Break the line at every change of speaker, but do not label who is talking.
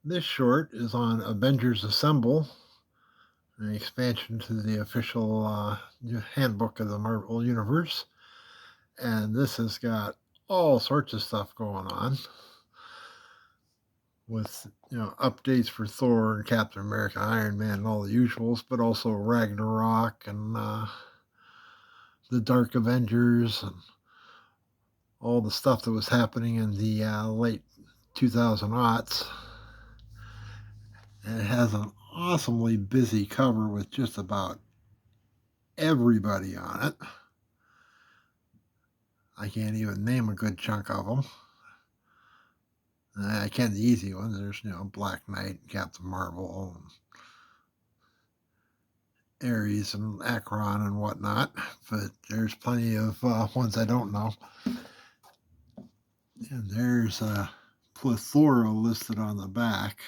This short is on Avengers Assemble, an expansion to the official handbook of the Marvel Universe. And this has got all sorts of stuff going on with updates for Thor and Captain America, Iron Man, and all the usuals, but also Ragnarok and the Dark Avengers and all the stuff that was happening in the late 2000 aughts. And it has an awesomely busy cover with just about everybody on it. I can't even name a good chunk of them. I can the easy ones. There's, Black Knight, Captain Marvel, and Ares and Akron and whatnot. But there's plenty of ones I don't know. And there's a plethora listed on the back.